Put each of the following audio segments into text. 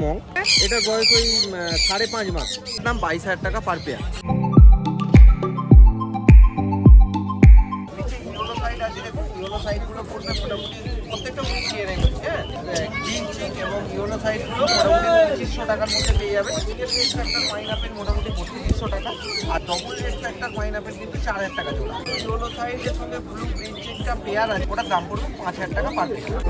মং, এটার বয়স ওই 5.5 মাস, দাম 22,000 টাকা পার পেয়ার। প্রত্যেকটা গ্রিন চিক এবং ইয়েলো সাইডগুলো মোটামুটি 2500 টাকার মধ্যে পেয়ে যাবে। পাইনাপেল মোটামুটি 3200 টাকা, আর ডবল রেড ফ্যাক্টর পাইনাপেল কিন্তু 4000 টাকা জোড়া। ইয়েলো সাইডের সঙ্গে ব্লু গ্রিন চিকটা পেয়ার আছে, ওটার দাম পড়বে 5000 টাকা পার পেয়ার।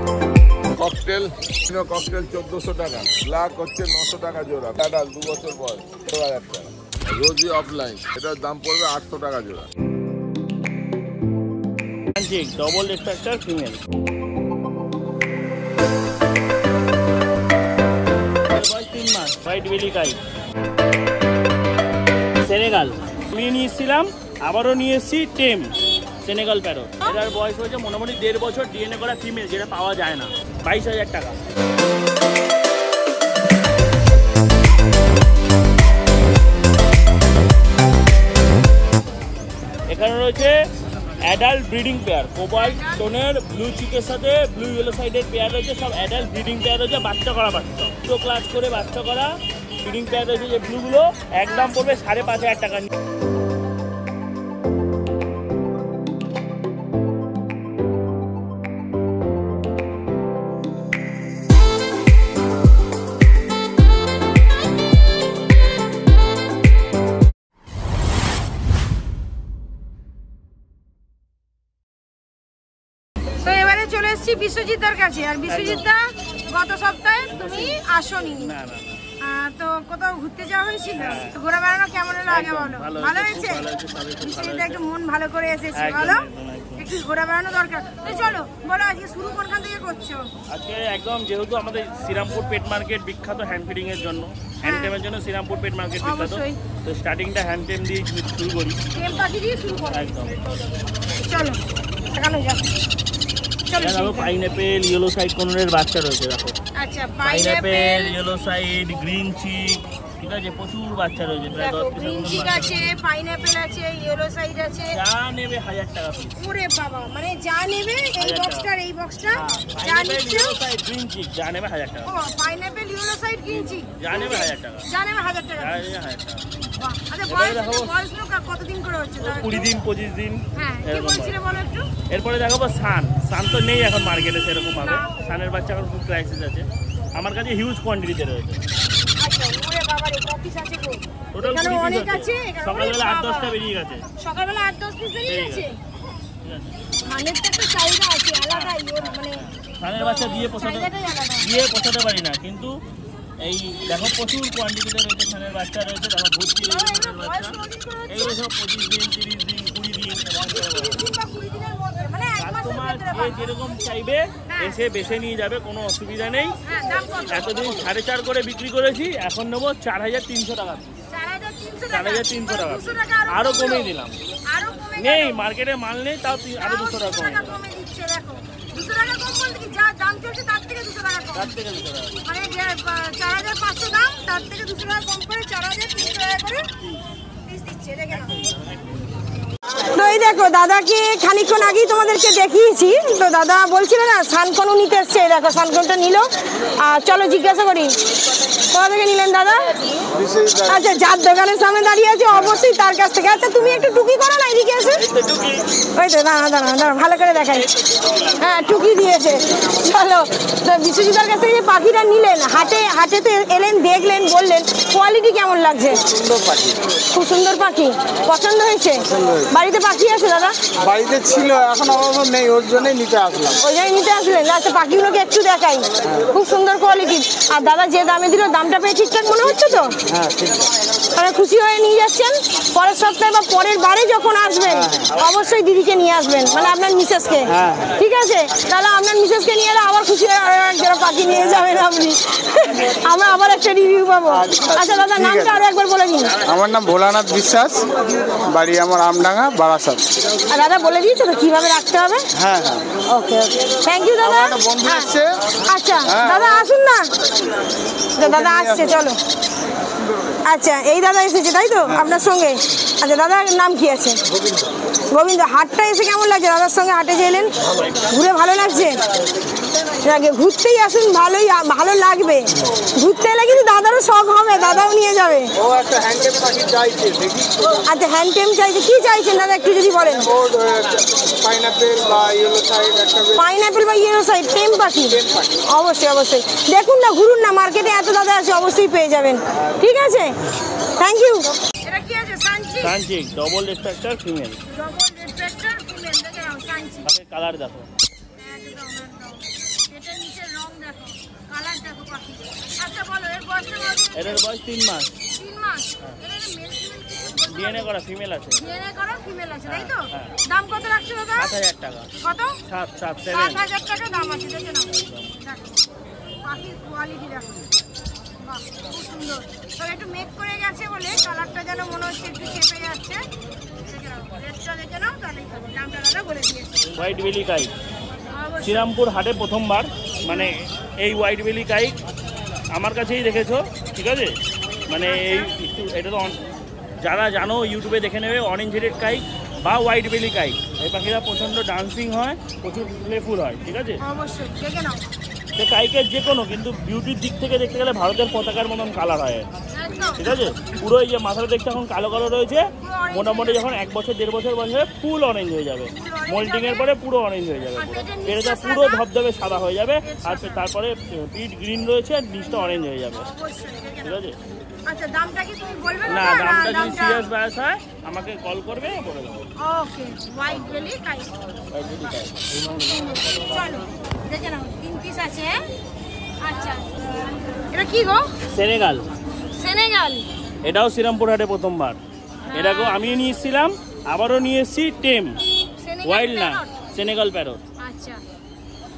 ককটেল 1400 টাকা, ব্ল্যাক হচ্ছে 900 টাকা জোড়া, প্যাডাল 2 বছর বয়স 16,000 টাকা। রোজি অফলাইন এটার দাম পড়বে 800 টাকা জোড়া। ডবল রেড ফ্যাক্টর ফিমেল, বয়স 3 মাস, হোয়াইট বেলি কাই, সেনেগাল নিয়ে এসেছিলাম, আবারও নিয়ে এসেছি টেম সেনেগাল প্যারট। এটার বয়স হয়েছে মোটামুটি 1.5 বছর, ডিএনএ করা ফিমেল, যেটা পাওয়া যায় না, 22,000 টাকা। এখানে রয়েছে অ্যাডাল্ট ব্রিডিং পেয়ার, কোবাল্ট টোনের ব্লু চিকের সাথে ব্লু ইয়েলো সাইডের পেয়ার রয়েছে, সব অ্যাডাল্ট ব্রিডিং পেয়ার রয়েছে, বাচ্চা করা বাচ্চা, দুটো ক্লাস করে বাচ্চা করা ব্রিডিং পেয়ার রয়েছে। যে ব্লুগুলো একদম পড়বে 5,500 টাকা। চলে এসেছি বিশ্বজিৎদার কাছে, আর বিশ্বজিৎদা গত সপ্তাহে তুমি আসোনি, তো কোথাও ঘুরতে যাওয়া হয়েছিল, ঘোরা বেড়ানো কেমন লাগে বলো? ভালো হয়েছে? বিশ্বজিৎদা একটু মন ভালো করে এসেছে, বলো একটু ঘোরা বেড়ানো দরকার। তো চলো বলো, আজকে শুরু কোনখান থেকে করছো? আজকে একদম যেহেতু আমাদের শ্রীরামপুর পেট মার্কেট বিখ্যাত হ্যান্ড ফিডিং এর জন্য, হ্যান্ড টেমের জন্য শ্রীরামপুর পেট মার্কেট বিখ্যাত, তো স্টার্টিংটা হ্যান্ড টেম দিয়ে শুরু করি, টেম পাখি দিয়ে শুরু করো একদম। চলো সেখানে যাও। দেখো পাইনাপেল ইয়েলো সাইড কোনের বাচ্চা রয়েছে, দেখো আচ্ছা পাইনাপেল ইয়েলো সাইড গ্রিন চিক, ঠিক আছে, প্রচুর বাচ্চা রয়েছে, প্রায় 10 পিস গ্রিন চিক আছে, পাইনাপেল আছে, ইয়েলো সাইড আছে, যা নেবে 1000 টাকা পিস। ওরে বাবা, মানে যা নেবে এই বক্সটার এই বক্সটা যা নিচ্ছে ইয়েলো সাইড গ্রিন চিক যা নেবে 1000 টাকা। ও pineapple yellow side green chick যা নেবে 1000 টাকা, যা নেবে 1000 টাকা, যা নেবে 1000 টাকা। আচ্ছা বয়স কতদিন করে হচ্ছে? 20 দিন 25 দিন। হ্যাঁ কি বলছিলে বলো একটু। এরপরে দেখাবো সান তো নেই এখন মার্কেটে সেরকম ভাবে, সানের বাচ্চা এখন খুব ক্রাইসিস আছে, আমার কাছে হিউজ কোয়ান্টিটিতে রয়েছে। আচ্ছা ওরে বাবা রে, কত পিস আছে গো? টোটাল 20 পিস আছে, সকালবেলা 8-10টা বেরিয়ে গেছে, সকালবেলা 8-10 পিস বেরিয়ে গেছে, মানে তো একটা চাহিদা আছে আলাদা, মানে সানের বাচ্চা দিয়ে পোষাতে পারি না, কিন্তু এই দেখো প্রচুর কোয়ান্টিটিতে রয়েছে সানের বাচ্চা রয়েছে, দেখো ভর্তি সানের বাচ্চা, এগুলো সব 25 দিন 30 দিন 20 দিন। কাস্টমার যে যেরকম চাইবে এসে বেছে নিয়ে যাবে, কোনো অসুবিধা নেই। এতদিন 4.5 করে বিক্রি করেছি, এখন নেবো 4,300 টাকা, 4,300 টাকা, আরো কমিয়ে দিলাম। নেই মার্কেটে মাল নেই, তাও আরো 200 টাকা কমে দিচ্ছে। দেখো 200 টাকা কম বলতে কি, যা দাম চলছে তার থেকে 200 টাকা কম, তার থেকে 200 টাকা, মানে 4,500 দাম, তার থেকে 200 টাকা কম করে 4,300 টাকা করে পিস দিচ্ছে। দেখে নাও। তো এই দেখো দাদাকে খানিকক্ষণ আগেই তোমাদেরকে দেখিয়েছি, তো দাদা বলছিল না সানকনও নিতে এসছে, দেখো সানকনটা নিল। আর চলো জিজ্ঞাসা করি কোথা থেকে নিলেন দাদা? আচ্ছা যার দোকানের সামনে দাঁড়িয়ে আছে অবশ্যই তার কাছ থেকে। আচ্ছা তুমি একটু টুকি করো না, এদিকে এসে ওই তো দাঁড়া ভালো করে দেখাই, হ্যাঁ টুকি দিয়েছে। চলো তো বিশ্বজিৎদার কাছ থেকে যে পাখিটা নিলেন, হাটে তো এলেন, দেখলেন, বললেন কোয়ালিটি কেমন লাগছে? খুব সুন্দর পাখি, পছন্দ হয়েছে? বাড়িতে পাখি আছে দাদা? বাড়িতে ছিল, এখন অবশ্য নেই, ওর জন্যই নিতে আসলাম। ওই জন্যই নিতে আসলেন? আচ্ছা পাখিগুলোকে একটু দেখাই, খুব সুন্দর কোয়ালিটির। আর দাদা যে দামে দিল, দামটা পেয়ে ঠিকঠাক মনে হচ্ছে তো? হ্যাঁ ঠিক আছে, মানে খুশি হয়ে নিয়ে যাচ্ছেন? পরের সপ্তাহে বা পরের বারে যখন আসবেন অবশ্যই দিদিকে নিয়ে আসবেন, মানে আপনার মিসেসকে, ঠিক আছে? তাহলে আপনার মিসেসকে নিয়ে এলে আবার খুশি হয়ে আরো একজোড়া পাখি নিয়ে যাবেন আপনি, আমরা আবার একটা রিভিউ পাবো। আচ্ছা দাদা নামটা আরো একবার বলে দিন। আমার নাম ভোলানাথ বিশ্বাস, বাড়ি আমার আমডাঙ্গা, বারাসাত। আর দাদা বলে দিয়েছো তো কিভাবে রাখতে হবে? হ্যাঁ ওকে থ্যাংক ইউ দাদা। বন্ধু আসছে, আচ্ছা দাদা আসুন না, দাদা আসছে, চলো। আচ্ছা এই দাদা এসেছে তাই তো আপনার সঙ্গে? আচ্ছা দাদার নাম কি আছে? গোবিন্দ। হাটটা এসে কেমন লাগছে দাদার সঙ্গে? হাটে যে এলেন ঘুরে ভালো লাগছে? আগে ঘুরতেই আসুন, ভালো লাগবে। ঘুরতে এলে কিন্তু দাদারও শখ হবে, দাদাও নিয়ে যাবে। ও একটা হ্যান্ডটেম পাখি চাইছে, দেখি। আচ্ছা হ্যান্ডটেম চাইছে, কি চাইছেন দাদা একটু যদি বলেন? পাইনাপেল বা ইয়েলো সাইড একটা। পাইনাপেল বা ইয়েলো সাইড টেম পাখি? অবশ্যই অবশ্যই, দেখুন না, ঘুরুন না, মার্কেটে এত দাদা আছে, অবশ্যই পেয়ে যাবেন। ঠিক আছে, থ্যাংক ইউ। এটা কি আছে? সানচি? সানচি ডবল রেস্ট্রাক্টর ফিমেল। ডবল রেস্ট্রাক্টর ফিমেল, দেখে নাও সানচি। পাখির কালার দেখো, একদম একদম, এটা নিচে রং দেখো, কালার দেখো পাখি। আচ্ছা বলো এর বয়সটা কত? এটার বয়স 3 মাস। 3 মাস। এটা মেল ফিমেল কিছু ডিএনএ করা ফিমেল আছে। ডিএনএ করা ফিমেল আছে, তাই তো? হ্যাঁ। দাম কত রাখছো দাদা? 7000 টাকা। কত? 7,7,7 7,000 টাকা দাম আছে, দেখে নাও। দেখো পাখির কোয়ালিটি দেখো, বাহ খুব সুন্দর। তবে একটু মেক করে গেছে বলে কালারটা যেন মনে হচ্ছে একটু চেপে যাচ্ছে। দেখে নাও রেটটা, দেখে নাও, তাহলেই হবে। দামটা দাদা বলে দিয়েছে। হোয়াইট বেলি কাইট অবশ্যই। শ্রীরামপুর হাটে প্রথমবার, মানে এই হোয়াইট বেলি কাইট আমার কাছেই দেখেছো, ঠিক আছে? মানে এই এটা তো যারা জানো ইউটিউবে দেখে নেবে, অরেঞ্জ হেডেড কাইট বা হোয়াইট বেলি কাইট। এই পাখিরা প্রচণ্ড ডান্সিং হয়, প্রচুর প্লেফুল হয়, ঠিক আছে? অবশ্যই দেখে নাও সে কাইকের যে কোনো, কিন্তু বিউটির দিক থেকে দেখতে গেলে ভারতের পতাকার মতন কালার হয়, একদম। ঠিক আছে? পুরো এই যে মাথাটা দেখতে এখন কালো কালো রয়েছে, মোটামুটি যখন 1 বছর 1.5 বছর বয়সে ফুল অরেঞ্জ হয়ে যাবে, মোল্টিং এর পরে পুরো অরেঞ্জ হয়ে যাবে, এটা পুরো ধবধবে সাদা হয়ে যাবে, আর তারপরে পিট গ্রিন রয়েছে আর নিচটা অরেঞ্জ হয়ে যাবে, অবশ্যই দেখে ঠিক নাও। আছে? আচ্ছা দামটা কি তুমি বলবে না, দামটা যদি সিরিয়াস ব্যাস হয় আমাকে কল করবে, বলে দেবো। ওকে, হোয়াইট বেলি কাইট। চলো দেখে নাও, 3 পিস আছে। আচ্ছা এটা কি গো? সেনেগাল। সেনেগাল? এটাও শ্রীরামপুর হাটে প্রথমবার। এটাকেও আমি নিয়ে এসেছিলাম, আবারও নিয়ে এসেছি টেম, সেনেগাল ওয়াইল্ড না, প্যারট? Senegal parrot. আচ্ছা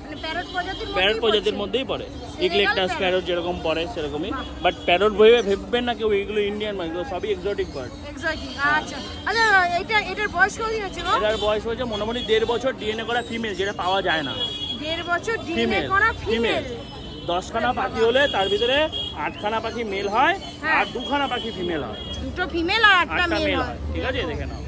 মানে প্যারট প্রজাতির প্যারট প্রজাতির মধ্যেই পড়ে, ইগলেকটাস প্যারট যেরকম পড়ে সেরকমই, বাট প্যারট ভেবে ভেববেন না কেউ এগুলো ইন্ডিয়ান মাছ, এগুলো সবই এক্সোটিক বার্ড। এক্সোটিক। আচ্ছা আচ্ছা, এটার বয়স কতদিন হচ্ছে গো? এটার বয়স হয়েছে মোটামুটি 1.5 বছর, ডিএনএ করা ফিমেল, যেটা পাওয়া যায় না। 1.5 বছর ডিএনএ করা ফিমেল? 10খানা পাখি হলে তার ভিতরে 8খানা পাখি মেল হয়, হ্যাঁ। আর 2খানা পাখি ফিমেল হয়, দুটো ফিমেল আর 8টা 8টা মেল মেল হয়। হয়, ঠিক আছে? দেখে নাও।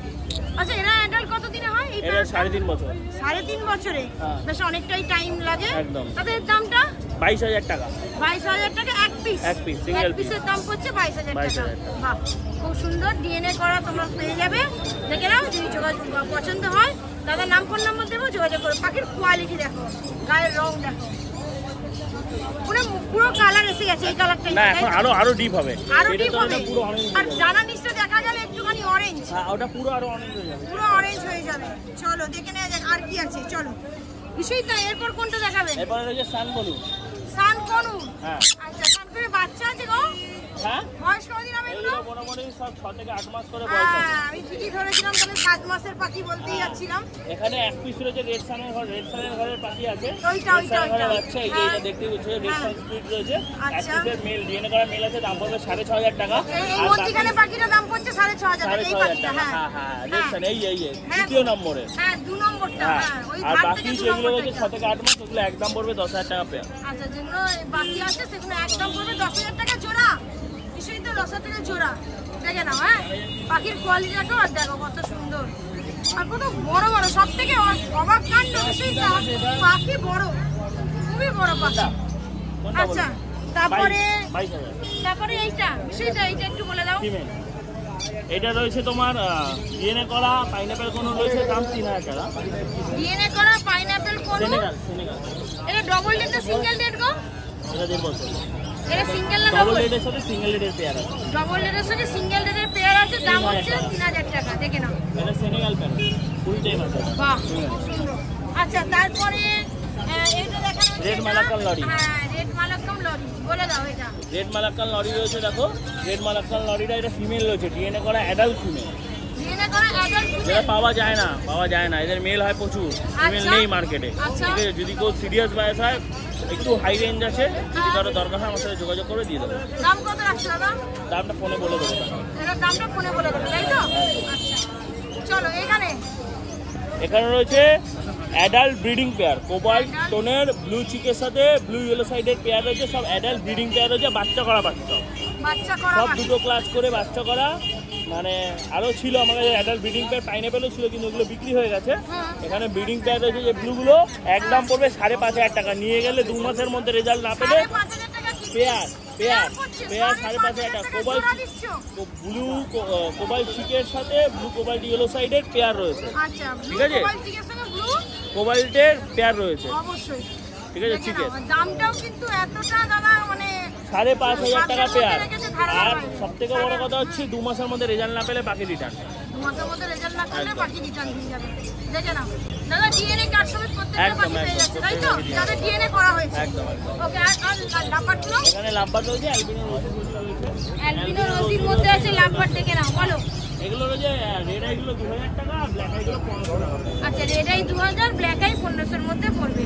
আচ্ছা এরা অ্যাডাল্ট কত দিনে হয়? এই এটা 3.5 বছর। 3.5 বছরে? হ্যাঁ। বেশ অনেকটাই টাইম লাগে। একদম। তাদের দামটা? 22,000 টাকা। 22,000 টাকা এক পিস? এক piece, single এক পিসের দাম পড়ছে 22,000 টাকা। 22,000 টাকা। বাহ খুব সুন্দর, ডিএনএ করা তোমরা পেয়ে যাবে। দেখে নাও, যদি যোগাযোগ পছন্দ হয় দাদার নাম ফোন নম্বর দেবো, যোগাযোগ করো। পাখির কোয়ালিটি দেখো, গায়ের রং দেখো, পুরো কালার এসে গেছে। এই কালারটাই না, এখন আরো ডিপ হবে, আরো এটা ডিপ তো হবে। এটা পুরো অরেঞ্জ আর ডানা নিচটা দেখা গেল একটুখানি অরেঞ্জ, হ্যাঁ, ওটা পুরো আরো অরেঞ্জ হয়ে যাবে। পুরো অরেঞ্জ হয়ে যাবে। চলো দেখে নেওয়া যাক আর কি আছে। চলো বিষয় না, এরপর কোনটা দেখাবে? এরপরে রয়েছে সান বলু। সান কনু? হ্যাঁ। আচ্ছা সান করে বাচ্চা আছে গো? হ্যাঁ, বয়স কতদিন হবে এগুলো? এগুলো মোটামুটি সব 6 থেকে 8 মাস করে বয়স আছে। আমি ঠিকই ধরেছিলাম, তাহলে 7 মাসের পাখি বলতেই যাচ্ছিলাম। এখানে এক পিস রয়েছে রেড সানের ঘর, রেড সানের ঘরের পাখি আছে, ওইটা, রেড সানের ঘরের বাচ্চা, এই যে হ্যাঁ। এটা দেখতে হচ্ছে রেড হ্যাঁ। সান স্পিড রয়েছে, এক আচ্ছা। পিসের মেল ডিএনএ করা মেল আছে, দাম পড়বে 6,500 টাকা। এই আর মধ্যিখানে পাখিটার দাম পড়ছে 6,500 টাকা। এই 6,500 পাখিটা, টাকা, হ্যাঁ হ্যাঁ হ্যাঁ, রেড সান, এই হ্যাঁ। 2য় নম্বরে। হ্যাঁ 2 নম্বরটা, হ্যাঁ, হ্যাঁ ওই আর ধার বাকি থেকে 2 যেগুলো রয়েছে নম্বরটা। 6 থেকে 8 মাস, ওগুলো একদম পড়বে 10,000 টাকা পেয়ার। আচ্ছা যেগুলো বাকি আছে সেগুলো একদম পড়বে 10,000 টাকা জোড়া। নিশ্চয়ই তো 10,000 টাকা জোড়া। দেখে নাও, হ্যাঁ পাখির কোয়ালিটিটাও আর দেখো কত সুন্দর, আর কত বড় বড়। সব থেকে অবাক কাণ্ড বিষয়টা, পাখি বড়, খুবই বড় পাখি। কোনটা আচ্ছা বলবো? তারপরে 22,000 তারপরে এইটা বিষয়টা, এইটা একটু বলে দাও। ফিমেল। এটা রয়েছে তোমার ডিএনএ করা পাইনাপেল কোনো রয়েছে, দাম 3,000 টাকা। ডিএনএ করা পাইনাপেল কোন? সেনেগাল। এটা ডবল ডেট না সিঙ্গেল ডেট গো? এটা 1.5 বছর। এটা সিঙ্গেল না ডবল ডবল? রেডের সাথে সিঙ্গেল রেডের পেয়ার আছে। ডবল ডেটের সাথে সিঙ্গেল ডেটের পেয়ার আছে, দাম হচ্ছে 3,000 টাকা। দেখে নাও, এটা সেনেগাল প্যান, ফুল টাইম আছে। বাহ খুব সুন্দর। আচ্ছা তারপরে এইটা দেখানো হচ্ছে, রেড মালাক্কান লরি। হ্যাঁ রেড মালাক্কান লরি, বলে দাও এটা। রেড মালাক্কান লরি রয়েছে, দেখো রেড মালাক্কান লরিটা, এটা ফিমেল রয়েছে, ডিএনএ করা অ্যাডাল্ট ফিমেল, ডিএনএ করা অ্যাডাল্ট যেটা ফিমেল? পাওয়া যায় না, এদের মেল হয় প্রচুর, ফিমেল আচ্ছা। নেই মার্কেটে, আচ্ছা। ঠিক আছে? যদি কেউ সিরিয়াস বায়াস হয়, একটু হাই রেঞ্জ আছে, যদি কারো দরকার হয় আমার সাথে যোগাযোগ করে দিয়ে দেবো। দাম কত রাখছো দাদা? দামটা ফোনে বলে দেবো। এটার দামটা ফোনে বলে দেবে, তাই তো? আচ্ছা চলো এখানে এখানে রয়েছে অ্যাডাল্ট ব্রিডিং পেয়ার, কোবাল্ট টোনের ব্লু চিকের সাথে ব্লু ইয়েলো সাইডের পেয়ার রয়েছে, সব অ্যাডাল্ট ব্রিডিং পেয়ার রয়েছে, বাচ্চা করা পাখি, সব বাচ্চা করা সব পাখি। 2টো ক্লাস করে বাচ্চা করা, মানে আরও ছিল আমার কাছে অ্যাডাল্ট ব্রিডিং পেয়ার পাইনাপেলও ছিল, কিন্তু ওগুলো বিক্রি হয়ে গেছে। এখানে ব্রিডিং পেয়ার রয়েছে যে ব্লুগুলো, একদম পড়বে 5,500 টাকা। নিয়ে গেলে 2 মাসের মধ্যে রেজাল্ট না পেলে পেয়ার 5,500 টাকা। ব্লু কোবাল্ট চিকের সাথে ব্লু কোবাল্ট ইয়েলো সাইডের পেয়ার রয়েছে, ঠিক আছে? কোবাল্টের পেয়ার রয়েছে, ঠিক আছে? চিকের দামটাও কিন্তু এতটা দাদা, মানে 5,500 টাকা পেয়ার। আর সব থেকে বড় কথা হচ্ছে 2 মাসের মধ্যে রেজাল্ট না পেলে বাকি রিটার্ন। 2 মাসের মধ্যে রেজাল্ট না করলে বাকি রিটার্ন দিয়ে যাবে। দেখে নাও দাদা, ডিএনএ কার্ড সমেত প্রত্যেকটা বাকি পেয়ে যাচ্ছে, তাই তো? যাদের ডিএনএ করা হয়েছে। একদম। ওকে, আর লাভবার্ডগুলো এখানে লাভবার্ড রয়েছে, অ্যালবিনো রয়েছে। অ্যালবিনো রোজির মধ্যে আছে লাভবার্ড, দেখে নাও, বলো। এগুলো রয়েছে রেড আইগুলো 2,000 টাকা, আর ব্ল্যাক আইগুলো 1,500 টাকা। আচ্ছা, রেড আই 2,000, ব্ল্যাক আই 1,500-এর মধ্যে পড়বে।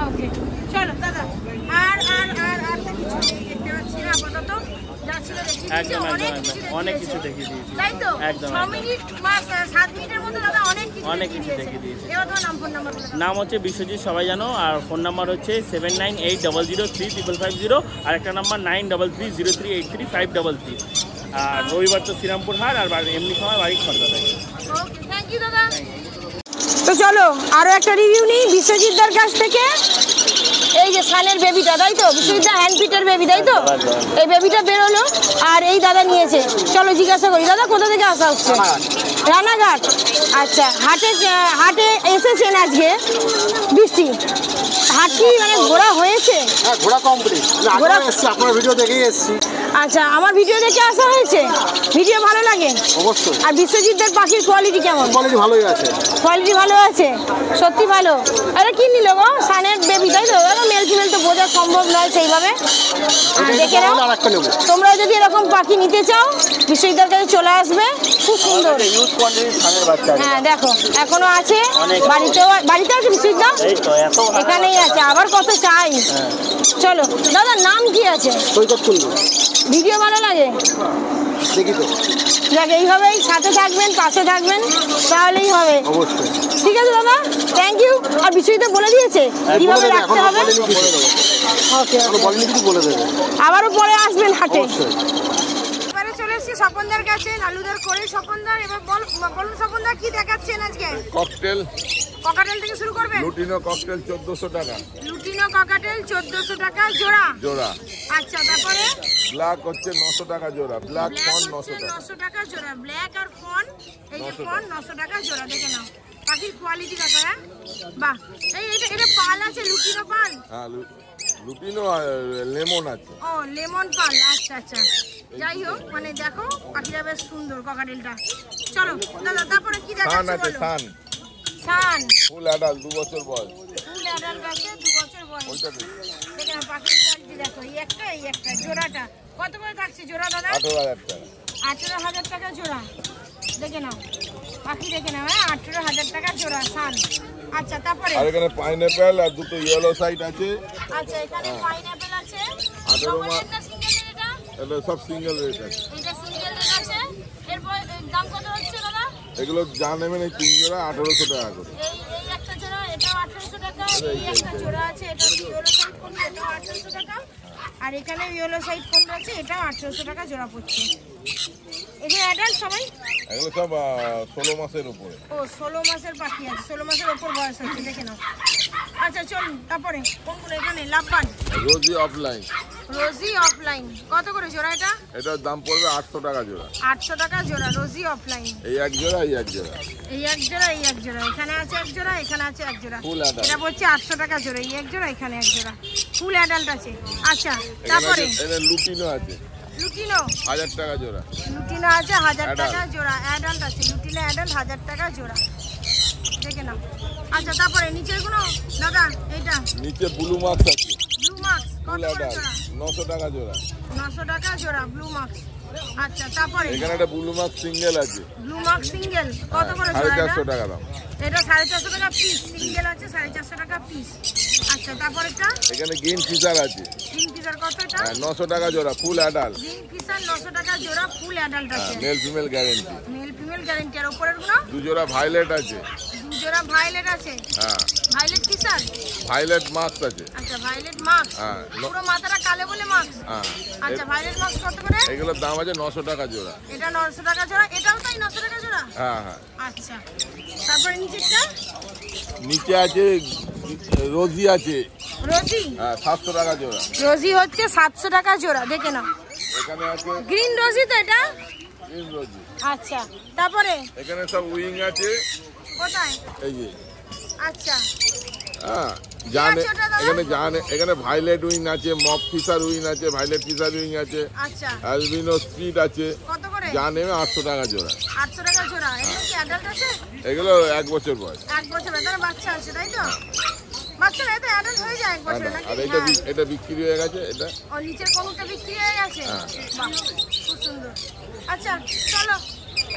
ওকে, চলো দাদা। আর আর আর আর তো কিছু দেখতে পাচ্ছি না আপাতত, যা ছিল দেখিয়ে দিয়েছি, অনেক কিছু দেখিয়ে দিয়েছি, তাই তো? 6 মিনিট বা 7 মিনিটের মধ্যে দাদা অনেক কিছু দেখিয়ে দিয়েছি। এবার তোমার নাম, ফোন নাম্বার বলো। নাম হচ্ছে বিশ্বজিৎ, সবাই জানো। আর ফোন নাম্বার হচ্ছে 7980035550, আর একটা নাম্বার 9330383533। আর রবিবার তো শ্রীরামপুর হাট, আর এমনি সময় বাড়ি খরচা থাকে। ওকে, থ্যাংক ইউ দাদা। তো চলো আরো একটা রিভিউ নিই বিশ্বজিৎদার কাছ থেকে। এই যে সানের বেবিটা, তাই তো? বিশ্বজিৎদা হ্যান্ড ফিটের বেবি, তাই তো? এই বেবিটা বেরোলো, আর এই দাদা নিয়েছে। চলো জিজ্ঞাসা করি, দাদা কোথা থেকে আসা হচ্ছে? রানাঘাট। আচ্ছা, হাটে এসেছেন আজকে, বৃষ্টি হাট কি মানে ঘোরা হয়েছে? হ্যাঁ, ঘোরা কমপ্লিট। ঘোরা এসেছি, আপনার ভিডিও দেখেই এসেছি। আচ্ছা, আমার ভিডিও দেখে আসা হয়েছে। ভিডিও ভালো লাগে অবশ্যই। আর বিশ্বজিৎদার পাখির কোয়ালিটি কেমন? কোয়ালিটি ভালোই আছে। কোয়ালিটি ভালো আছে, সত্যি ভালো। আরে কি নিল গো? সানের বেবি, তাই তো? মেল ফিমেল তো বোঝা সম্ভব নয় সেইভাবে। দেখে নাও, তোমরা যদি এরকম পাখি নিতে চাও বিশ্বজিৎদার কাছে চলে আসবে, খুব সুন্দর। হ্যাঁ, দেখো এখনো আছে, বাড়িতে আছে বিশ্বজিৎদা, এখানেই আছে। আবার কত চাই। চলো দাদা, নাম কি আছে? ভিডিও ভালো লাগে, দেখি তো। দেখ, এইভাবেই সাথে থাকবেন, পাশে থাকবেন, তাহলেই হবে। অবশ্যই। ঠিক আছে দাদা, থ্যাংক ইউ। আর বিশ্বজিৎদা বলে দিয়েছে কিভাবে রাখতে হবে? ওকে, আবারও পরে আসবেন হাটে। এবারে চলে এসেছি স্বপনদার কাছে, নালুদার করে স্বপনদার। এবার বলুন স্বপনদা, কি দেখাচ্ছেন আজকে? ককটেল, ককাটেল থেকে শুরু করবেন? লুটিনো ককটেল 1400 টাকা। লুটিনো ককাটেল 1400 টাকা জোড়া। জোড়া। আচ্ছা, তারপরে ব্ল্যাক হচ্ছে 900 টাকা জোড়া। ব্ল্যাক ফন 900 টাকা। 900 টাকা জোড়া। ব্ল্যাক আর ফন, এই যে ফন 900 টাকা জোড়া। দেখে নাও পাখির কোয়ালিটি দেখো। হ্যাঁ, বাহ। এটা পাল আছে, লুটিনো পাল? হ্যাঁ, লুটিনো আর লেমন আছে। ও, লেমন পাল। আচ্ছা আচ্ছা, যাই হোক, মানে দেখো পাখিটা বেশ সুন্দর ককাটেলটা। চলো দাদা, তারপরে কি সান দেখাচ্ছ আছে, বলো? সান সান ফুল অ্যাডাল্ট 2 বছর বয়স। ফুল অ্যাডাল্ট আছে, 2 বছর বয়স। ওইটা দেখে নাও পাখির কোয়ালিটি দেখো। এই একটা জোড়াটা কত করে থাকছে জোড়া দাদা? 18,000 টাকা। 18,000 টাকা জোড়া। দেখে নাও পাখি, দেখে নাও। হ্যাঁ, 18,000 টাকা জোড়া সান। আচ্ছা, তারপরে আর এখানে পাইনাপেল আর দুটো ইয়েলো সাইড আছে। আচ্ছা, এখানে পাইনাপেল আছে। 18 ডবল রেট না সিঙ্গেল রেট? এটা সব সিঙ্গেল রেট আছে। এটা সিঙ্গেল রেট আছে। এরপর দাম কত হচ্ছে দাদা? এগুলো যা নেবেন এই 3 জোড়া 1800 টাকা করে। এই একটা জোড়া, এটাও 1800 টাকা। এই একটা জোড়া আছে, এটা ইয়েলো সাইড কোন, এটাও 1800 টাকা। আর এখানে ইয়েলো সাইড কোন আছে, এটাও 1800 টাকা জোড়া পড়ছে। এগুলো অ্যাডাল্ট সবাই? এগুলো সব 16 মাসের উপরে। ও, 16 মাসের পাখি আছে, 16 মাসের উপর বয়স হচ্ছে। দেখে নাও। আচ্ছা, চলুন তারপরে কোনগুলো? এখানে লাভবান, রোজি অফলাইন। রোজি অফলাইন কত করে জোড়া? এটার দাম পড়বে 800 টাকা জোড়া। 800 টাকা জোড়া রোজি অফলাইন। এই এক জোড়া, এই এক জোড়া, এই এক জোড়া, এই এক জোড়া। এখানে আছে এক জোড়া, এখানে আছে এক জোড়া। Full adult. এটা বলছে 800 টাকা জোড়া। এই এক জোড়া, এখানে এক জোড়া, ফুল অ্যাডাল্ট আছে। আচ্ছা, তারপরে এখানে লুটিনো আছে, লুটিনো 1000 টাকা জোড়া। লুটিনো আছে 1000 টাকা জোড়া। অ্যাডাল্ট আছে, লুটিনো অ্যাডাল্ট 1000 টাকা জোড়া। দেখে নাও। আচ্ছা, তারপরে নিচের গুলো দাদা, এইটা নিচে ব্লু মার্কস আছে, ব্লু মার্কস কত ফুল করে অ্যাডাল্ট জোড়া? 900 টাকা জোড়া। 900 টাকা জোড়া ব্লু মার্কস। আচ্ছা, তারপরে এখানে একটা ব্লু মার্কস সিঙ্গেল আছে, ব্লু মার্কস সিঙ্গেল কত করে জোড়া? 450 টাকা দাম। এটা 450 টাকা পিস। সিঙ্গেল আছে 450 টাকা পিস। আচ্ছা, তারপরে এটা এখানে গ্রিন ফিশার আছে, গ্রিন ফিশার কত? এটা 900 টাকা জোড়া, ফুল অ্যাডাল্ট। গ্রিন ফিশার 900 টাকা জোড়া, ফুল অ্যাডাল্ট আছে। Male female guarantee. Male female guarantee. আর উপরের গুলো 2 জোড়া ভায়োলেট আছে, দু জোড়া ভায়োলেট আছে। হ্যাঁ ভায়োলেট ফিশার, ভাইলেট মাস্ক আছে। আচ্ছা ভায়োলেট মাস্ক, হ্যাঁ পুরো মাথাটা কালো বলে মাস্ক। হ্যাঁ আচ্ছা ভায়োলেট মাস্ক কত করে? এগুলোর দাম আছে 900 টাকা জোড়া। এটা 900 টাকা জোড়া, এটাও তাই 900 টাকা জোড়া। হ্যাঁ হ্যাঁ আচ্ছা তারপরে নিচেরটা নিচে আছে রোজি আছে। রোজি, হ্যাঁ 700 টাকা জোড়া। রোজি হচ্ছে 700 টাকা জোড়া, দেখে নাও। এখানে আছে গ্রিন রোজি তো এটা? গ্রিন রোজি। আচ্ছা তারপরে এখানে সব উইং আছে কোথায়? এই যে। আচ্ছা হ্যাঁ জানে আছে ওটা দাদা? এখানে ভাইলেট উইং আছে, মপ ফিশার উইং আছে, ভাইলেট ফিশার উইং আছে, আচ্ছা অ্যালবিনো স্ট্রিট আছে। কত করে? যা নেবে 800 টাকা জোড়া। 800 টাকা জোড়া। এগুলো কি অ্যাডাল্ট আছে? এগুলো 1 বছর বয়স। 1 বছর, এদের বাচ্চা আছে তাই তো? বাচ্চা এতে অ্যাডাল্ট হয়ে যায় 1 বছরে নাকি? আর এটা এটা বিক্রি হয়ে গেছে এটা। ও নিচের কোনটা বিক্রি হয়ে গেছে? হ্যাঁ। বাহ খুব সুন্দর। আচ্ছা চলো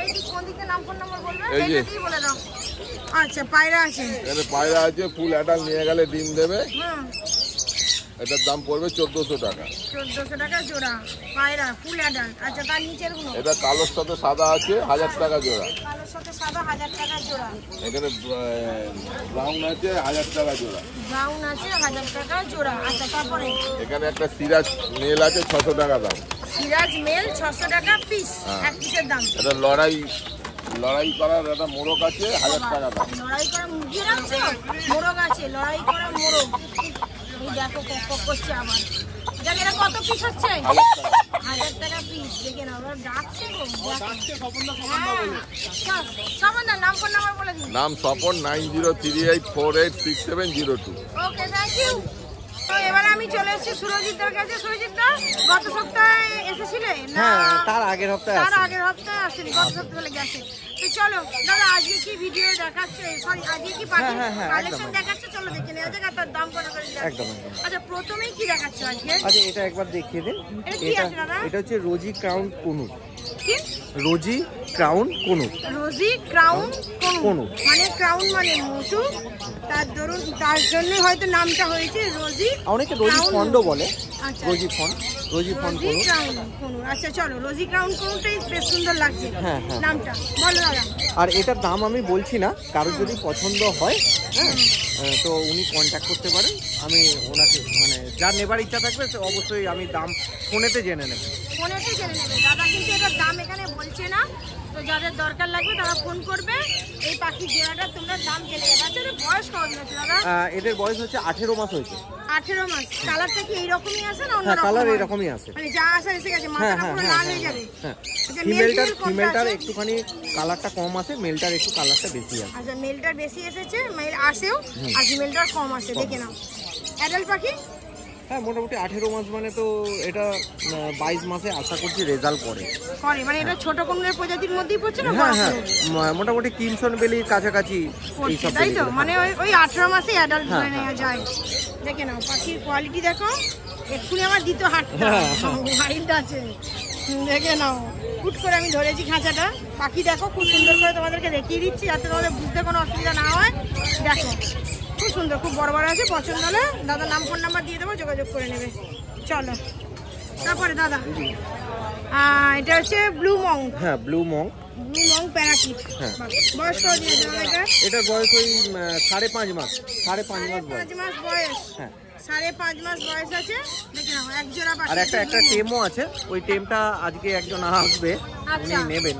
এই দিক কোন দিকে নাম ফোন নম্বর বলবে? এই যে। এইটা দিয়ে বলে দাও। আচ্ছা পায়রা আছে। এখানে পায়রা আছে, ফুল অ্যাডাল্ট নিয়ে গেলে ডিম দেবে। হুম এটার দাম পড়বে 1400 টাকা। 1400 টাকা জোড়া পায়রা ফুল অ্যাডাল্ট। আচ্ছা তার নিচের গুলো? এটা কালোর সাথে সাদা আছে 1000 টাকা জোড়া। কালোর সাথে সাদা 1000 টাকা জোড়া। এখানে ব্রাউন আছে 1000 টাকা জোড়া। ব্রাউন আছে 1000 টাকা জোড়া। আচ্ছা তারপরে এখানে একটা সিরাজ মেল আছে 600 টাকা দাম। সিরাজ মেল 600 টাকা পিস, এক পিসের দাম। এটা লড়াই করার একটা মোরগ আছে 1000 টাকা দাম। লড়াই করা মুরগি রাখছো? মোরগ আছে, লড়াই করা মোরগ। এই দেখো কক করছে আবার। জানি এটা কত পিস হচ্ছে? 1000 টাকা পিস। দেখে নাও ওরা ডাকছে গো। সবার নাম ফোন নাম্বার বলে দিন। নাম স্বপন 9038486702। Okay thank you. তো এবারে আমি চলে এসেছি সুরজিৎদার কাছে। সুরজিৎদা গত সপ্তাহে এসেছিলে না? হ্যাঁ তার আগের সপ্তাহে তার আগের সপ্তাহে আসেনি, গত সপ্তাহে গেছে। তো চলো দাদা আজকে কি ভিডিও দেখাচ্ছে, সরি আজকে কি কালেকশন দেখাচ্ছে, চলো দেখে নেওয়া যাক। আর তার দাম কত করে যাচ্ছে? একদম। আচ্ছা প্রথমেই কি দেখাচ্ছে আজকে? আচ্ছা এটা একবার দেখিয়ে দিন। এটা কি আছে দাদা? এটা হচ্ছে রোজি ক্রাউন কোনুর। কি? রোজি ক্রাউন কোনুর। রোজি ক্রাউন কোনুর। মানে ক্রাউন মানে মোটু, তার ধরুন তার জন্য হয়তো নামটা হয়েছে রোজি। অনেকে রোজি ফন্ডও বলে। আচ্ছা রোজি ফন্ড, রোজি ফন্ড রোজি কোনুর। ক্রাউন কোনুর। আচ্ছা চলো রোজি ক্রাউন কোনুরটাই বেশ সুন্দর লাগছে হ্যাঁ, হ্যাঁ। নামটা, বলো দাদা। আর এটার দাম আমি বলছি না, কারোর যদি পছন্দ হয় হ্যাঁ তো উনি কন্ট্যাক্ট করতে পারেন। আমি ওনাকে মানে যার নেবার ইচ্ছা থাকবে সে অবশ্যই আমি দাম ফোনেতে জেনে নেব। ফোনেতে জেনে নেবে দাদা, কিন্তু এটার দাম এখানে বলছে না। তো যাদের দরকার লাগবে তারা ফোন করবে। এই পাখির জোড়াটা তোমরা দাম জেনে যাবে। আচ্ছা এর বয়স কতদিন আছে দাদা? এদের বয়স হচ্ছে 18 মাস হয়েছে। 18 মাস। কালারটা কি এইরকমই আছে না অন্য হ্যাঁ রকম? কালার এরকমই আছে। মানে যা আসা এসে গেছে, হ্যাঁ মাথাটা হ্যাঁ পুরো হ্যাঁ লাল হয়ে যাবে। হ্যাঁ। আচ্ছা মেল ফিমেল কোনটা ফিমেলটার আছে? একটুখানি কালারটা কম আছে, মেলটার একটু কালারটা বেশি আছে। আচ্ছা মেলটার বেশি এসেছে, মেল আসেও, আর ফিমেলটার কম আসে। দেখে নাও অ্যাডাল্ট পাখি। হ্যাঁ মোটামুটি 18 মাস মানে তো এটা 22 মাসে আশা করছি রেজাল্ট করে। মানে এটা ছোট কোনের প্রজাতির মধ্যেই পড়ছে না? হ্যাঁ হ্যাঁ মোটামুটি কিমসন বেলির কাছাকাছি এইসব তাই তো, বেলিগুলো। মানে ওই 18 মাসে অ্যাডাল্ট হ্যাঁ, ধরে নেওয়া যায়। দেখে নাও পাখির কোয়ালিটি দেখো। এক্ষুনি আমার দ্বিতীয় হাতটা হাইট আছে, দেখে নাও। হুট করে আমি ধরেছি খাঁচাটা। পাখি দেখো খুব সুন্দর করে তোমাদেরকে দেখিয়ে দিচ্ছি যাতে তোমাদের বুঝতে কোনো অসুবিধা না হয়। দেখো খুব সুন্দর, খুব বড় বড় আছে। পছন্দ হলে দাদা নাম ফোন নাম্বার দিয়ে দেবো, যোগাযোগ করে নেবে। চলো তারপরে দাদা এটা হচ্ছে ব্লু মং। হ্যাঁ ব্লু মং। ব্লু মং প্যারাকিট। হ্যাঁ। বয়স কত দিন আছে দাদা? এটার বয়স ওই 5.5 মাস। 5.5 মাস বয়স। 5 মাস বয়স। হ্যাঁ 5.5 মাস বয়স আছে। দেখে নাও এক জোড়া পাখি। আর একটা টেমও আছে। ওই টেমটা আজকে একজন আসবে, উনি আচ্ছা। নেবেন।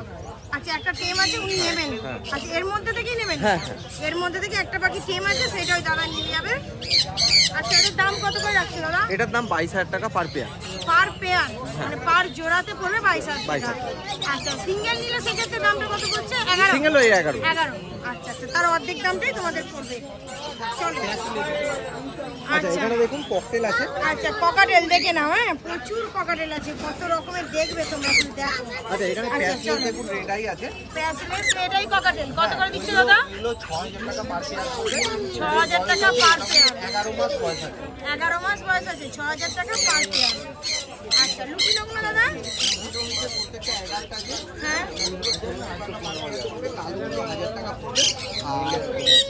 আচ্ছা একটা টেম আছে, উনি নেবেন। হ্যাঁ। আচ্ছা এর মধ্যে থেকেই নেবেন? হ্যাঁ হ্যাঁ। এর মধ্যে থেকে একটা পাখি টেম আছে, সেটাই দাদা নিয়ে যাবে। আচ্ছা এটার দাম কত করে রাখছে দাদা? এটার দাম 22,000 টাকা পার পেয়ার। পার পেয়ার মানে পার জোড়াতে পড়বে 22,000 টাকা। 22,000। আচ্ছা সিঙ্গেল নিলে সেক্ষেত্রে দামটা কত পড়ছে? 11। সিঙ্গেল ওই 11। 11। আচ্ছা আচ্ছা তার অর্ধেক দামটাই তোমাদের পড়বে। চলো আচ্ছা এখানে দেখুন ককটেল আছে। আচ্ছা ককাটেল দেখে নাও। হ্যাঁ প্রচুর ককাটেল আছে, কত রকমের দেখবে তোমরা শুধু দেখো। আচ্ছা এখানে আচ্ছা, প্যাচলেস চলো। দেখুন রেড আই আছে। প্যাচলেস এটাই ককাটেল কত করে দিচ্ছ দাদা? কিলো 6,000 টাকা পার পেয়ার পড়বে। 6,000 টাকা পার পেয়ার। 11 মাস বয়স আছে। 11 মাস বয়স আছে, 6,000 টাকা পার পেয়ার। আচ্ছা লুটিনোগুলো দাদা? হ্যাঁ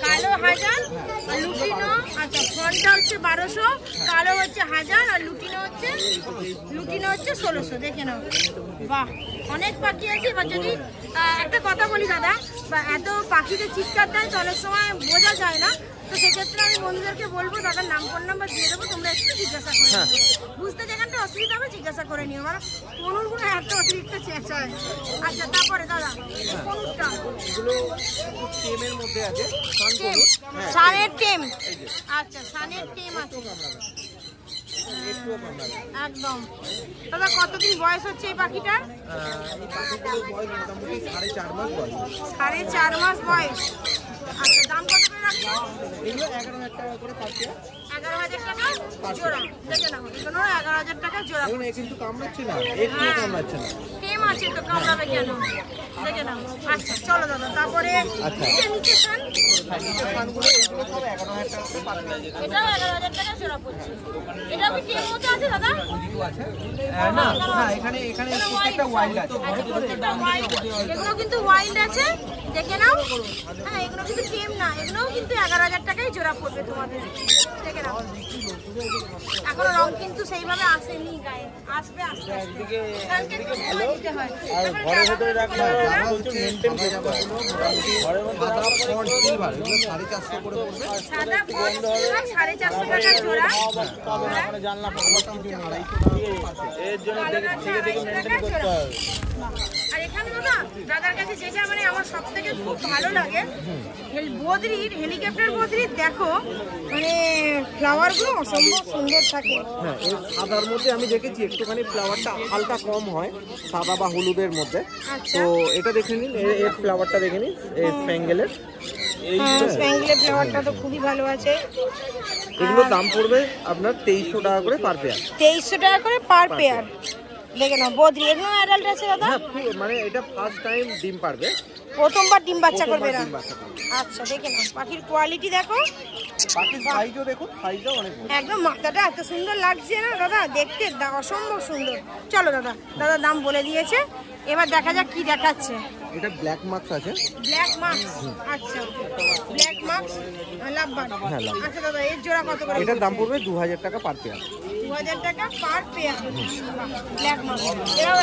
কালো 1000 আর লুটিনো। আচ্ছা ফ্রন্টটা হচ্ছে 1200, কালো হচ্ছে 1000 আর লুটিনো হচ্ছে 1600। দেখে নাও বাহ অনেক পাখি আছে। এবার যদি একটা কথা বলি দাদা, বা এত পাখিতে চিৎকার দেয় তো অনেক সময় বোঝা যায় না, তো সেক্ষেত্রে আমি বন্ধুদেরকে বলবো দাদার নাম ফোন নাম্বার দিয়ে দেবো, তোমরা একটু জিজ্ঞাসা করে নিও। বুঝতে যেখানটা অসুবিধা হবে জিজ্ঞাসা করে নিও, মানে পনুরগুলো এত অতিরিক্ত চেঁচায়। আচ্ছা তারপরে দাদা এই পনুরটা এগুলো টেমের মধ্যে আছে, সানের টেম। আচ্ছা সানের টেম আছে একদম। দাদা কতদিন বয়স হচ্ছে এই পাখিটার? মোটামুটি 4.5 মাস বয়স। 4.5 মাস বয়স। আচ্ছা দাম কত করে রাখছো? এগুলো 11,000 টাকা করে পাচ্ছে। 11,000 টাকা জোড়া। দেখে নাও এগুলো 11,000 টাকা জোড়া। এখন এ কিন্তু কামড়াচ্ছে না, একটু কামড়াচ্ছে না। টেম আছে তো কামড়াবে কেন? দেখে নাও। আচ্ছা চলো দাদা তারপরে নিচে ছান। নিচের ফানগুলো এগুলো সব 11,000 টাকা করে পাচ্ছে। এটাও 11,000 টাকা জোড়া পড়ছে। এটা কি টেম মতো আছে দাদা? না না, এখানে প্রত্যেকটা ওয়াইল্ড আছে। এগুলো কিন্তু ওয়াইল্ড আছে, দেখে নাও। হ্যাঁ এগুলো কিন্তু টেম না, এগুলোও কিন্তু 11,000 টাকাই জোড়া পড়বে তোমাদের। দেখে নাও এখনো রং কিন্তু সেইভাবে আসেনি গায়ে, আসবে আস্তে আস্তে। কালকে একটু সময় দিতে হয়। ঘরের ভেতরে রাখলে প্রচুর মেনটেন করতে হয়। ঘরের মধ্যে সাদা ফন্ট সিলভার এগুলো 450 করে পড়বে। সাদা ফন্ট সিলভার 450 টাকা জোড়া। মানে জানলা মোটামুটি 250 টাকা করে পাচ্ছে। এর জন্য দেখে মেনটেন করতে হবে। আর এখানে দাদার কাছে যেটা মানে আমার সব থেকে খুব ভালো লাগে, বদ্রির হেলিকপ্টার বদ্রির দেখো মানে ফ্লাওয়ার গুলো অসম্ভব সুন্দর থাকে। হ্যাঁ এই সাদার মধ্যে আমি দেখেছি একটুখানি ফ্লাওয়ারটা হালকা কম হয় সাদা বা হলুদের মধ্যে। তো এটা দেখে নিন, এর ফ্লাওয়ারটা দেখে নিন, এই স্প্যাঙ্গেলের। স্প্যাঙ্গেলের ফ্লাওয়ারটা তো খুবই ভালো আছে। এগুলোর দাম পড়বে আপনার 2300 টাকা করে পার পেয়ার। 2300 টাকা করে পার পেয়ার। দেখে নাও বদ্রি এগুলো অ্যাডাল্ট আছে দাদা? হ্যাঁ মানে এটা ফার্স্ট টাইম ডিম পারবে, প্রথমবার ডিম বাচ্চা করবে না? ডিম বাচ্চা করবে। আচ্ছা দেখে নাও পাখির কোয়ালিটি দেখো, পাখির সাইজও দেখুন, সাইজও অনেক বড়। একদম মাথাটা এত সুন্দর লাগছে না দাদা দেখতে, অসম্ভব সুন্দর। চলো দাদা, দাদা দাম বলে দিয়েছে, এবার দেখা যাক কি দেখাচ্ছে। এটা ব্ল্যাক মার্কস আছে। ব্ল্যাক মার্কস, আচ্ছা ব্ল্যাক মার্কস লাভবার্ড। হ্যাঁ, লাভবার্ড। আচ্ছা দাদা এর জোড়া কত করে? এটার দাম পড়বে 2000 টাকা পার পেয়ার। 2000 টাকা পার পেয়ার। ব্ল্যাক মার্কস এটাও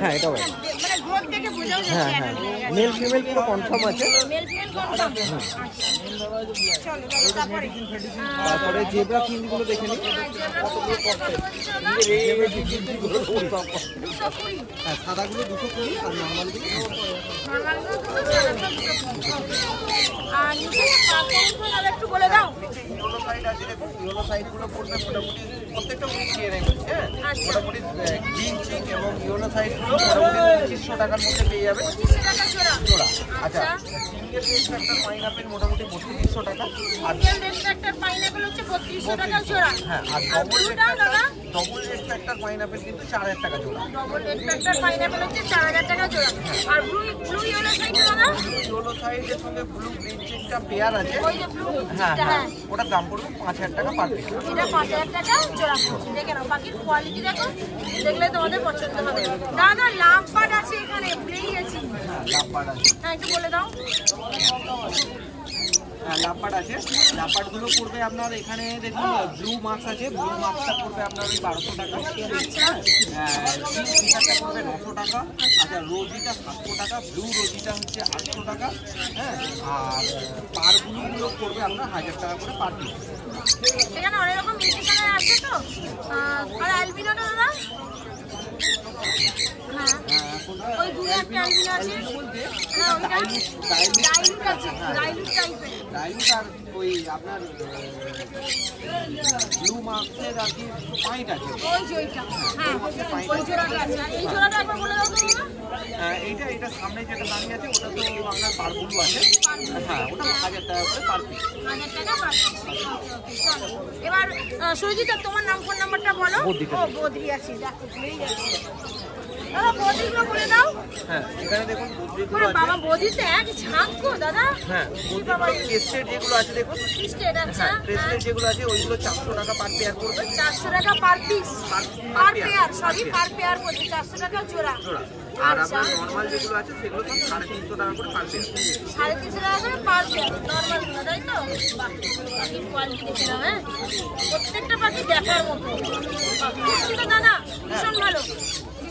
হ্যাঁ এটাও আছে। মানে গ্রোথ দেখে বোঝাও যাচ্ছে হ্যাঁ হ্যাঁ, মেল ফিমেল পুরো কনফার্ম আছে। Male female confirm. চলো দাদা তারপরে তারপরে জেব্রা কিংগুলো দেখে নিন। হ্যাঁ সাদাগুলো 220 আর নরমালগুলো আর নিচে পাপড়গুলো একটু বলে দাও। ইয়েলো সাইড আছে দেখুন, ইয়েলো সাইডগুলো পড়বে মোটামুটি প্রত্যেকটা উইক নিয়ে নেবেন। হ্যাঁ মোটামুটি গ্রিন চিক এবং ইয়েলো সাইডগুলো মোটামুটি 2500 টাকার মধ্যে পেয়ে যাবেন। 2500 টাকা জোড়া। জোড়া। আচ্ছা সিঙ্গেল রেড ফ্যাক্টর পাইনাপেল মোটামুটি 3200 টাকা। আর সিঙ্গেল রেড ফ্যাক্টর পাইনাপল হচ্ছে 3200 টাকা জোড়া। হ্যাঁ আর ডবল রেড ফ্যাক্টর পাইনাপেল কিন্তু 4000 টাকা জোড়া। ডবল রেড ফ্যাক্টর পাইনাপল হচ্ছে 4000 টাকা জোড়া। আর ব্লু ইয়েলো সাইড দাদা? ইয়েলো সাইডের সঙ্গে ব্লু গ্রিন চিকটা পেয়ার আছে। ওই যে ব্লু হ্যাঁ চিকটা, হ্যাঁ হ্যাঁ ওটার দাম পড়বে 5000 টাকা পার পিস। এটা 5000 টাকা জোড়া। দেখে নাও পাখির কোয়ালিটি দেখো, দেখলে তোমাদের পছন্দ হবে। দাদা লাভবার্ড আছে এখানে, ভুলেই গেছি। লাভবার্ড আছে। হ্যাঁ একটু বলে দাও। হ্যাঁ লাভবার্ড আছে। লাভবার্ডগুলো পড়বে আপনার এখানে দেখুন ব্লু মার্কস আছে, ব্লু মার্কসটা পড়বে আপনার ওই 1200 টাকা। ফিশারটা পড়বে 900 টাকা। আচ্ছা রোজিটা 700 টাকা, ব্লু রোজিটা হচ্ছে 800 টাকা। হ্যাঁ আর পার ব্লুগুলো পড়বে আপনার 1000 টাকা করে পার পিস। এখানে অনেক রকম মিষ্টি কালার আছে তো। আর অ্যালবিনোটা দাদা? হ্যাঁ ওই দূরে একটা অ্যালবিনো আছে না, ওইটা ডাইলুট আছে, ডাইলুট টাইপের। ডাইলুট আর ওই আপনার ব্লু মার্কসের আর কি পয়েন্ট আছে। ওই যে ওইটা, হ্যাঁ ওই জোড়াটা আছে। আর এই জোড়াটা একবার বলে দাও তো দাদা। এইটা সামনে যেটা দাঁড়িয়ে আছে ওটা তো আপনার পার ব্লু আছে। হ্যাঁ ওটা 1000 টাকা করে পার পিস। 1000 টাকা পার পিস। চলো এবার সৈজিতা তোমার নাম ফোন নাম্বারটা বলো। ও বদ্রি আছে, দেখো ভুলেই যাচ্ছে। দাদা বদ্রিগুলো বলে দাও। হ্যাঁ এখানে দেখুন ওরে বাবা বদ্রিতে এক ঝাঁক গো দাদা। হ্যাঁ টেস্টেড যেগুলো আছে দেখুন, স্টেট আচ্ছা, টেস্টেড যেগুলো আছে ওইগুলো 400 টাকা পার পেয়ার পড়বে। 400 টাকা per piece, per pair, sorry per pair পড়ছে 400 টাকা জোড়া। জোড়া। আর আপনার নরমাল যেগুলো আছে সেগুলো তো 350 টাকা করে পার পেয়ার। 350 টাকা করে পার পেয়ার নরমাল গুলো, তাই তো? বাহ পাখির কোয়ালিটি দেখে নাও। হ্যাঁ প্রত্যেকটা পাখি দেখার মতো। মিষ্টি তো দাদা ভীষণ ভালো,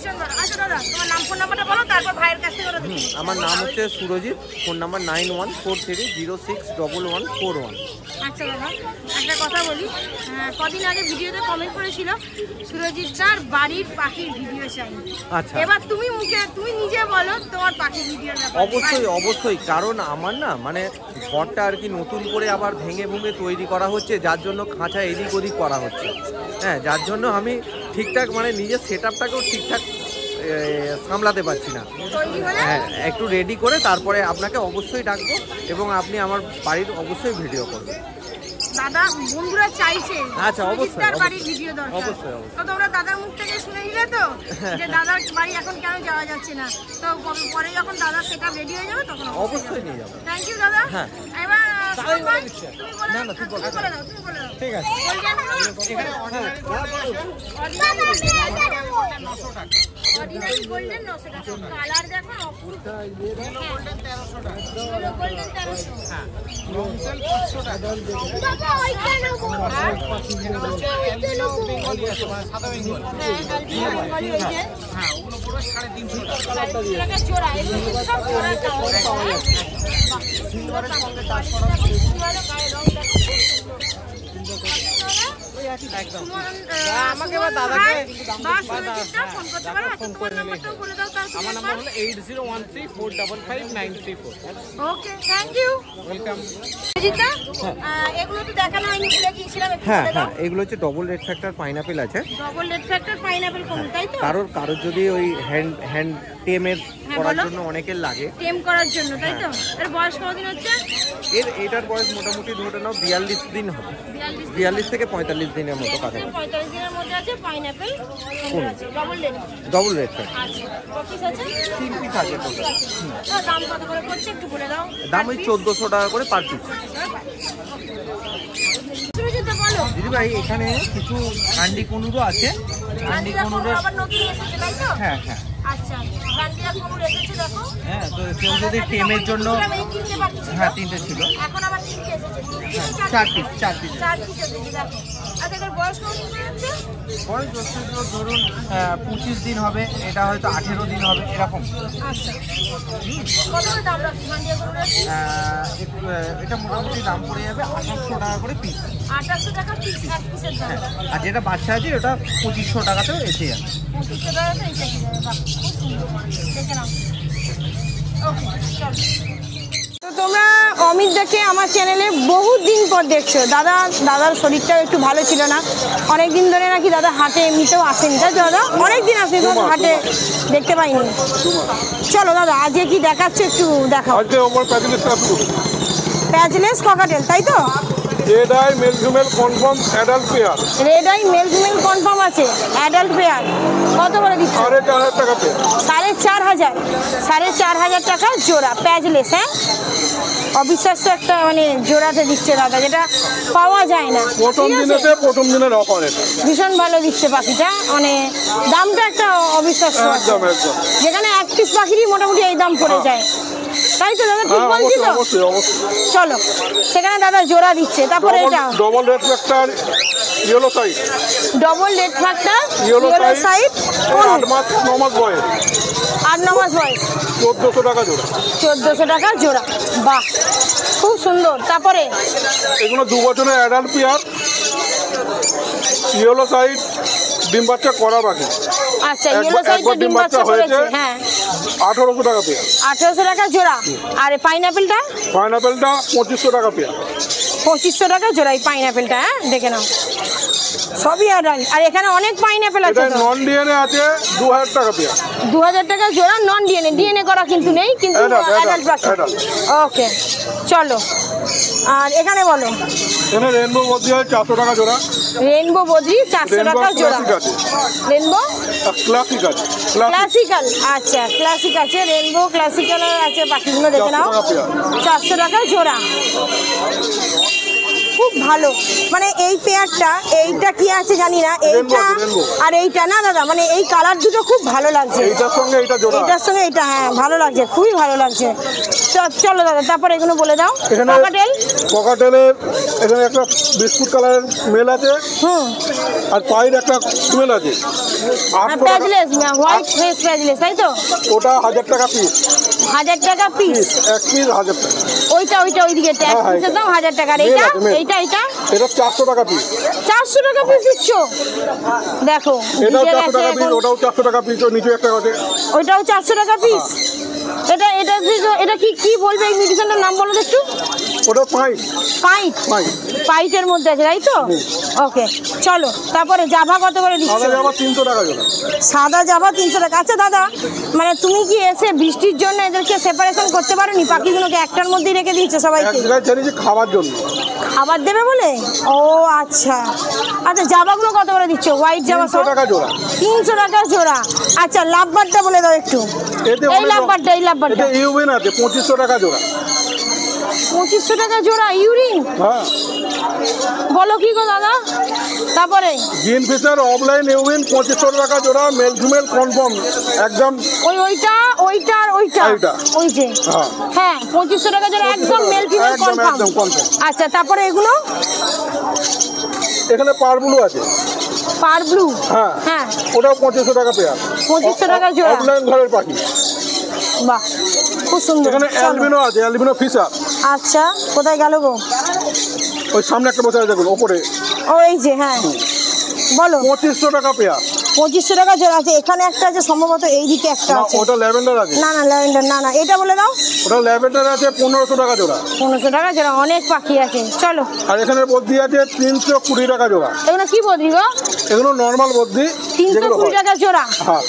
ভীষণ ভালো। আচ্ছা দাদা, তোমার নাম ফোন নাম্বারটা বলো, তারপর ভাইয়ের কাছ থেকে ওরা দেখি। আমার নাম হচ্ছে সুরজিৎ, ফোন নাম্বার 9143061141। আচ্ছা দাদা, একটা কথা বলি, কদিন আগে ভিডিওতে কমেন্ট করেছিল সুরজিৎ স্যার বাড়ির পাখির ভিডিও চাই। আচ্ছা, এবার তুমি নিজে বলো তোমার পাখির ভিডিও। অবশ্যই অবশ্যই, কারণ আমার না মানে ঘরটা আর কি নতুন করে আবার ভেঙে ভেঙে তৈরি করা হচ্ছে, যার জন্য খাঁচা এদিক ওদিক করা হচ্ছে। হ্যাঁ, যার জন্য আমি ঠিকঠাক মানে নিজের সেট আপটাকেও ঠিকঠাক সামলাতে পারছি না। হ্যাঁ, একটু রেডি করে তারপরে আপনাকে অবশ্যই ডাকবো এবং আপনি আমার বাড়ির অবশ্যই ভিডিও করবেন। দাদা বন্ধুরা চাইছে আচ্ছা, অবশ্যই তার বাড়ির ভিডিও দরকার। অবশ্যই তো তোমরা দাদার মুখ থেকে শুনে নিলে তো যে দাদার বাড়ি এখন কেন যাওয়া যাচ্ছে না, তো পরে যখন দাদা সেটা রেডি হয়ে যাবে তখন অবশ্যই নিয়ে যাবো। থ্যাংক ইউ দাদা। হ্যাঁ, এবার তুমি বলে না না, তুই বলে দাও, ঠিক আছে। অর্ডিনারি গোল্ডেন 900 টাকা, কালার দেখো অপূর্ব, গোল্ডেন 1300 টাকা, গোল্ডেন 1300, হ্যাঁ লংসেল 500 টাকা। বাবা ওইটা নেবো, আর ওইটা নেবো বেঙ্গলি আছে, সাদা বেঙ্গলি, হ্যাঁ আলবিনো বেঙ্গলি এই যে, হ্যাঁ ওগুলো পুরো 350 টাকা জোড়া, এগুলো সব জোড়া দাম পাওয়া যায়। সিলভারের সঙ্গে কাজ করা, সিলভারের গায়ে রং দেখো একদম। আমাকে বা দাদাকে ফোন করতে পারো, তোমার নাম্বারটাও বলে দাও। আমার নাম্বার হলো 8013455934। ওকে, থ্যাংক ইউ, ওয়েলকাম। এগুলো তো দেখানো হয়নি, ভুলে গিয়েছিলাম। হ্যাঁ হ্যাঁ, এগুলো হচ্ছে ডবল রেড ফ্যাক্টর পাইনাপেল আছে। ডবল রেড ফ্যাক্টর পাইনাপেল কোন, তাই তো? কারোর যদি ওই হ্যান্ড টেমের করার জন্য অনেকের লাগে, টেম করার জন্য, তাই তো? এর বয়স কতদিন হচ্ছে? এটার বয়স মোটামুটি ধরে নাও 42 দিন হবে, 42 থেকে 45 দিনের মতো কাছে। 45 দিনের মধ্যে আছে পাইনাপেল আছে, ডবল রেড ফ্যাক্টর। আচ্ছা, কপিস আছে? 3 পিস আছে। দাম কত করে পড়ছে একটু বলে দাও। দাম ওই 1400 টাকা করে পার পিস। দিদি ভাই, এখানে কিছু হান্ডি কনুরও আছে। হান্ডি কনুরের আবার নতুন এসেছে, তাই তো? হ্যাঁ হ্যাঁ আচ্ছা, হান্ডিয়া কনুর এসেছে দেখো। হ্যাঁ, তো কেউ যদি টেমের জন্য, হ্যাঁ 3টে ছিল, এখন আবার 3টে এসেছে, 4 পিস এসেছে দেখো। আর এটার বয়স কত হচ্ছে? বয়স ধরুন 25 দিন হবে, এটা হয়তো 18 দিন হবে, এরকম। আচ্ছা, কত করে দাম রাখছি হান্ডিয়া কনুরের? এটা মোটামুটি দাম পড়ে যাবে 2800 টাকা করে পিস। 2800 টাকা পিস, এক পিসের দাম। আর যেটা বাচ্চা আছে ওটা 2500 টাকাতেও এসে যাবে। 2500 টাকাতে এসে যাবে, বাহ খুব সুন্দর, দেখে নাও। ওকে, চল। তো তোমরা অমিত দাকে আমার চ্যানেলে বহু দিন পর দেখছো। দাদার শরীরটা একটু ভালো ছিল না, অনেক দিন ধরে নাকি দাদা হাটে এমনিতেও আসেনি, তাই তো দাদা? অনেক দিন আসেনি, হাটে দেখতে পাইনি। চলো দাদা, আজকে কি দেখাচ্ছে একটু দেখাও। আজকে আমার প্যাকেজটা শুরু, প্যাচলেস ককাটেল, তাই তো? Red eye male female confirm adult pair. Red eye male female confirm আছে, অ্যাডাল্ট পেয়ার। কত করে দিচ্ছ? 4500 টাকা পেয়ার। 4500, 4500 টাকা জোড়া, প্যাচলেস। হ্যাঁ, অবিশ্বাস্য একটা মানে জোড়াতে দিচ্ছে দাদা, যেটা পাওয়া যায় না। প্রথম দিনের অফার এটা। ভীষণ ভালো দিচ্ছে পাখিটা, মানে দামটা একটা অবিশ্বাস্য, একদম একদম। যেখানে এক পিস পাখিরই মোটামুটি এই দাম পড়ে যায়, তাই তো দাদা? ঠিক বলছি তো? অবশ্যই অবশ্যই। চলো, সেখানে দাদা জোড়া দিচ্ছে। তারপরে এটা double red factor yellow side, double red factor yellow side, 8 মাস 9 মাস বয়স, 8-9 মাস বয়স, 1400 টাকা জোড়া। 1400 টাকা জোড়া, বাহ খুব সুন্দর। তারপরে এগুলো 2 বছরের অ্যাডাল্ট পেয়ার, ইয়েলো সাইড, ডিম বাচ্চা করা পাখি। আচ্ছা, ইয়েলো সাইডে ডিম বাচ্চা করেছে, হ্যাঁ 1800 টাকা পেয়ার। 1800 টাকা জোড়া। আর পাইনাপেলটা? পাইনাপেলটা 2500 টাকা পেয়ার। 2500 টাকা জোড়া এই পাইনাপেলটা। হ্যাঁ, দেখে নাও, সবই অ্যাডাল্ট। আর এখানে অনেক পাইনাপেল আছে, নন ডিএনএ আছে 2000 টাকা পেয়ার। 2000 টাকা জোড়া, নন ডিএনএ, ডিএনএ করা কিন্তু নেই, কিন্তু অ্যাডাল্ট পাখি। ওকে, চলো। আর এখানে বলো, এখানে রেনবো বদ্রি আছে 400 টাকা জোড়া। রেনবো বদ্রি 400 টাকা জোড়া। রেনবো ক্লাসিক আছে, ক্লাসিক্যাল, আচ্ছা ক্লাসিক আছে, রেনবো ক্লাসিক্যাল আছে পাখিগুলো, দেখে নাও 400 টাকা জোড়া। খুব খুব ভালো, মানে এই পেয়ারটা, এইটা কি আছে জানি না, এইটা আর এইটা না দাদা, মানে এই কালার দুটো খুব ভালো লাগছে, এইটার সঙ্গে এইটা জোড়া, এইটার সঙ্গে এইটা, হ্যাঁ ভালো লাগছে, খুবই ভালো লাগছে। চলো দাদা, তারপর এগুলো বলে দাও। এখানে ককাটেলের এখানে একটা বিস্কুট কালারের মেল আছে, আর পায়ের একটা ফিমেল আছে, 800 টাকা। হোয়াইট ফেস প্যাজলেস, তাই তো? ওটা 1000 টাকা পিস। 1000 টাকা পিস, এক পিস 1000 টাকা। ওইটা ওইদিকে ট্যাগ পিসের দাম 1000 টাকা। এইটা এটা 400 টাকা পিস। 400 টাকা পিস দিচ্ছ? দেখো এটাও 400 টাকা পিস, ওটাও 400 টাকা পিস, ওর নিচে একটা আছে, ওইটাও 400 টাকা পিস। এটা কি বলবে এই মেডিসিনটার নাম বলো একটু? ওটা পাইটের মধ্যে আছে, তাই তো? ওকে, চলো তারপরে জাভা কত করে দিচ্ছ? সাদা জাভা 300 টাকা জোড়া। সাদা জাভা 300 টাকা। আচ্ছা দাদা, মানে তুমি কি এসে বৃষ্টির জন্য এদেরকে সেপারেশন করতে পারোনি? পাখিগুলোকে একটার মধ্যেই রেখে দিয়েছো সবাইকে? এক জায়গায় ছেড়েছি খাবার জন্য। খাবার দেবে বলে? ও আচ্ছা আচ্ছা, জাভাগুলো কত করে দিচ্ছ? হোয়াইট জাভা 300 টাকা জোড়া। 300 টাকা জোড়া। আচ্ছা লাভবারটা বলে দাও একটু। এই লাভবারটা এটা ইউরিন আছে 2500 টাকা জোড়া। 2500 টাকা জোড়া ইউরিন? হ্যাঁ বলো কি গো দাদা? তারপরে গ্রিন ফিশার অফলাইন ইউরিন 2500 টাকা জোড়া, মেল ফিমেল কনফার্ম একদম। ওইটা ওই যে হ্যাঁ 2500 টাকা জোড়া, একদম মেল ফিমেল কনফার্ম। আচ্ছা তারপরে এগুলো এখানে পারব্লু আছে, পার ব্লু, হ্যাঁ ওটাও 2500 টাকা পেয়ার। 2500 টাকা জোড়া, অফলাইন ঘরের পাখি। বাহ খুব সুন্দর। এখানে অ্যালবিনো আছে, অ্যালবিনো ফিশার। আচ্ছা কোথায় গেল গো? ওই সামনে একটা বসে আছে দেখুন ওপরে, ওই যে, হ্যাঁ বলো। 2500 টাকা পেয়ার। 2500 টাকা জোড়া আছে। এখানে একটা আছে সম্ভবত, এইদিকে একটা আছে। ওটা ল্যাভেন্ডার আছে। না ল্যাভেন্ডার না, এটা বলে দাও। ওটা ল্যাভেন্ডার আছে 1500 টাকা জোড়া। 1500 টাকা জোড়া, অনেক পাখি আছে। চলো। আর এখানে বদ্রি আছে 320 টাকা জোড়া। এগুলো কি বদ্রি গো? এগুলো নরমাল বদ্রি। 320 টাকা জোড়া? হ্যাঁ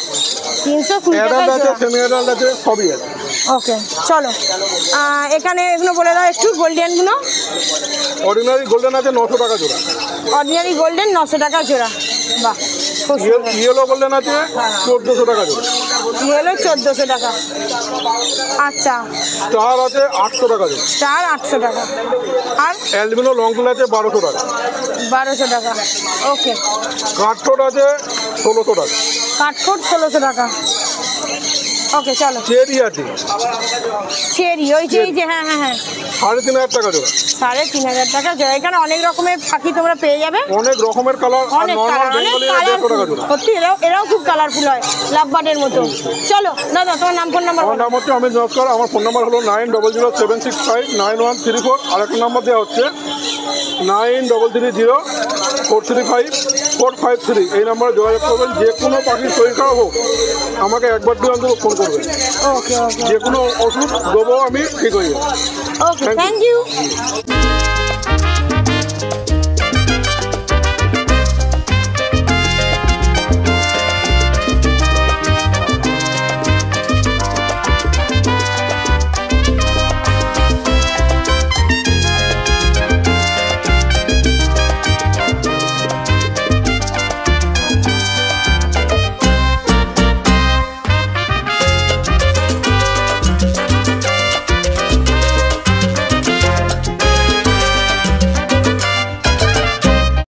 320 টাকা অ্যাডাল্ট আছে, জোড়া। সেমি অ্যাডাল্ট আছে, সবই আছে। ওকে চলো, এখানে এগুলো বলে দাও একটু, গোল্ডেনগুলো। অর্ডিনারি গোল্ডেন আছে 900 টাকা জোড়া। অর্ডিনারি গোল্ডেন 900 টাকা জোড়া। বাহ ইয়েলো গোল্ডেন আছে 1400 টাকা জোড়া। ইয়েলো 1400 টাকা। আচ্ছা স্টার আছে 800 টাকা জোড়া। স্টার 800 টাকা। আর অ্যালবিনো লং ফুল আছে 1200 টাকা। 1200 টাকা। ওকে। কাঠঠোঁট আছে 1600 টাকা। কাঠঠোঁট 1600 টাকা। ওকে চলো। চেরি আছে, চেরি ওই যে হ্যাঁ 3500 টাকা জোড়া। 3500 টাকা জোড়া। এখানে অনেক রকমের পাখি তোমরা পেয়ে যাবে, অনেক রকমের কালার। আর অনেক নরমাল কালার, অনেক বেঙ্গলি 150 টাকা জোড়া। সত্যি এরাও খুব কালারফুল হয়, লাভবার্ডের মতো। চলো দাদা, তোমার নাম ফোন নাম্বার? আমার নাম হচ্ছে অমিত নস্কর। আমার ফোন নাম্বার হলো 9007659134। আর একটা নাম্বার দেওয়া হচ্ছে 9330435453। এই নাম্বারে যোগাযোগ করবেন। যে কোনো পাখির শরীর খারাপ হোক আমাকে একবার দিয়ে অন্তত ফোন করবেন। ওকে যে কোনো ওষুধ দেবো, আমি ঠিক হয়ে যাবো। ওকে, থ্যাংক ইউ।